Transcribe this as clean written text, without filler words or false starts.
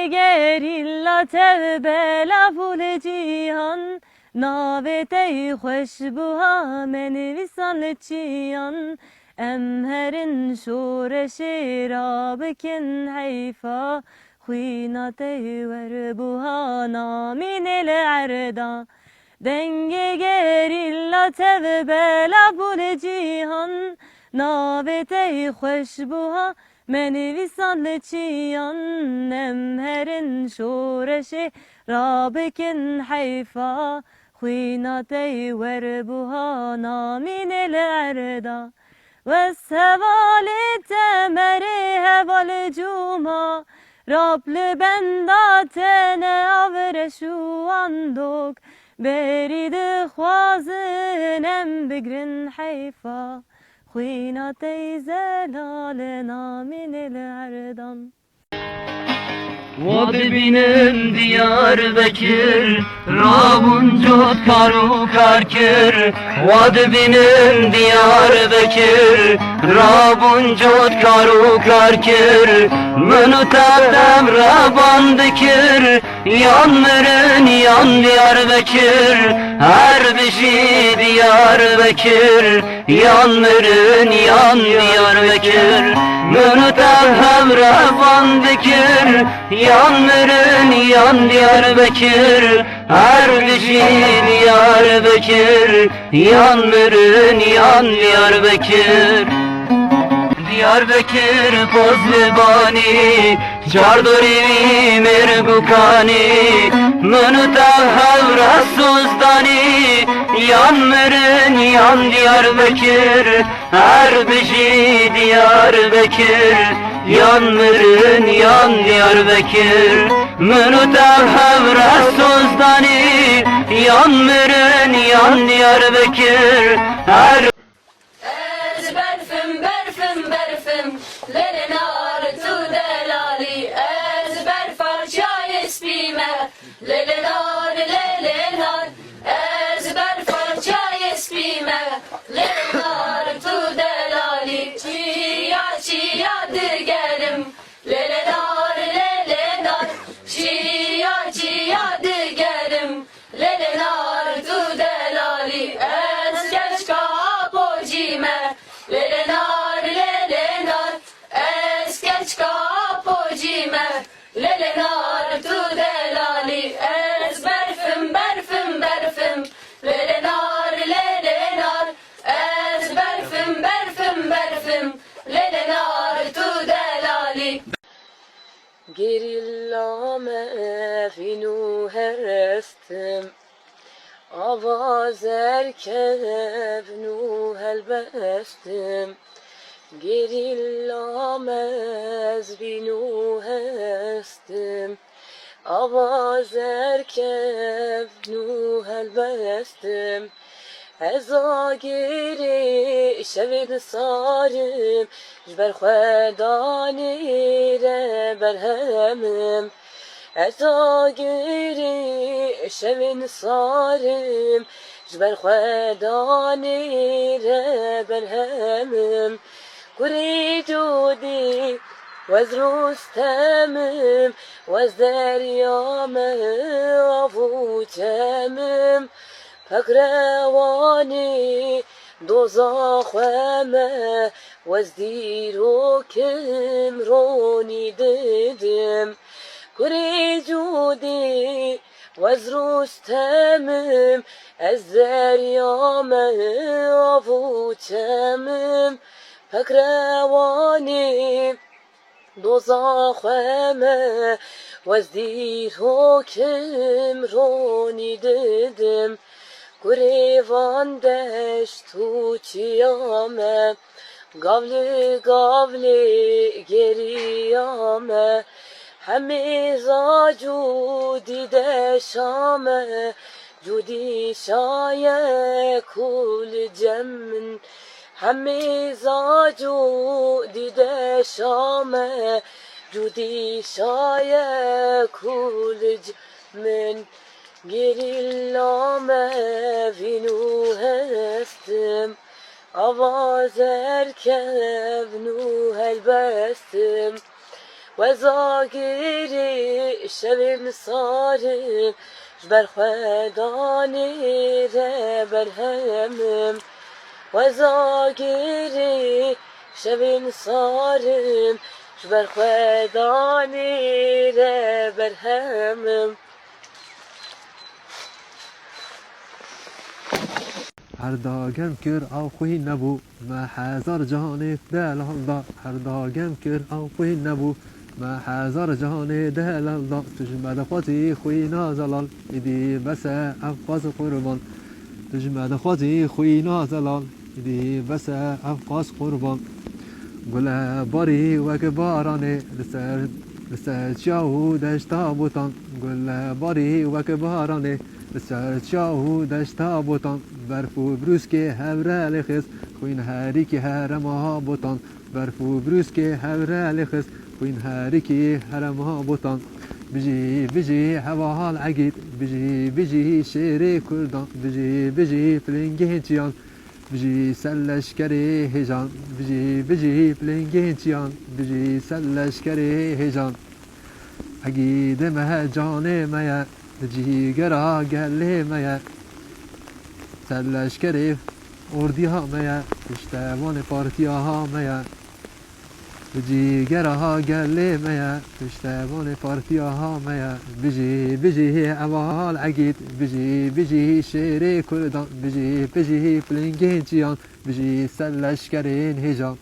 gerilla tevbe laful cihan navet ey hoş buha men visan çiyan emherin şureşi rabikin hayfa خينات وربها نامين العردا دنگه گریلا تبلا بول جیهان ناوت خوش بوها من ویسان چیان نمهرن شورش رابکن حیفا خينات وربها نامين العردا والسوال تمرها والجوما رب بنداتنا avreşu andok برید خوازنم بگرن حیفا خوینات زلال نامین العردان Vad benim Diyarbakır Rabuncut karu karkır Vad benim Diyarbakır Rabuncut karu karkır Münutadem Rabandikir Yanmırın yan Diyarbakır Her bir şey Diyarbakır Yanmırın yan Diyarbakır Münutadem Rabandikir Yanmırın yan Diyarbakır Her bir şey Diyarbakır Yanmırın yan Diyarbakır Diyarbakır pozlibani Çardori mergukani Mınıta havra suzdani Yanmırın yan Diyarbakır Her bir şey Diyarbakır Yanmırın yan Diyarbakır Mınıta havra suzdani Yanmırın yan Diyarbakır Her للنار تدلالي أزبر فرشاي سبيمة للنار للنار أزبر فرشاي سبيمة للنار تدلالي شيا شيا دقلم للنار للنار شيا شيا دقلم للنار تدلالي أزكش كابو جيمة للنار للنار اسكتش كابوجيمة للنار تدلالي اس برفم برفم برفم للنار للنار اس برفم برفم برفم للنار تدلالي Gerillame finu herestim Avaz erkev nu helbestim Gerillamez binu hestim Avaz erkev nu helbestim Eza geri şevin sarım Jber khvedani re berhemim Eza geri şevin sarım Jber khvedani re berhemim Kuri judi وز رستمم وز دریامه آفو چمم پکروانی دوزاخمه وز دیروکم رونی دیدم کری جودی وز رستمم از دریامه آفو چمم پکروانی دوزاخمه وزدیر حکم رونی دیدم گریوان دشت تو چیامه گavli gavli geriyame hemiza cudi deşame cudi şaye kul cemmin hemiza cudi deşame cudi şaye kul cemmin gerillame vinu hestim Avaz erkev nu helbestim و زاگیری شویم سارم جبر خدانی ره برهمم و زاگیری شویم سارم جبر خدانی ره برهمم هر داگم کر او خوی نبو ما هزار جهان دل الله هر داگم کر او خوی نبو ما هزار جهان دل الله تجمد خاطی خوی نازلال ایدی بس افقاز قربان تجمد خاطی خوی نازلال ایدی بس افقاز قربان گل باری وک بارانه لسر چاو دشتا بوتان گل باری وک بارانه لسر چاو دشتا بوتان برفو بروز که هوره لخص خوین هری که هرمها بوتان برفو بروز که هوره لخص خوین هری که هرمها بوتان بجی بجی هوا حال عقید بجی بجی شیر کردان بجی بجی فلنگه چیان بجی سلشکری هجان بجی بجی فلنگه چیان بجی سلشکری هجان عقید مه جان مه جیگرا گله مه سلشکری اردی ها مه پشتوان پارتی ها مه جیگرا گله مه پشتوان پارتی ها مه بجی بجی اوال عقید بجی بجی شیر کردان بجی بجی فلنگین چیان بجی سلشکرین هجان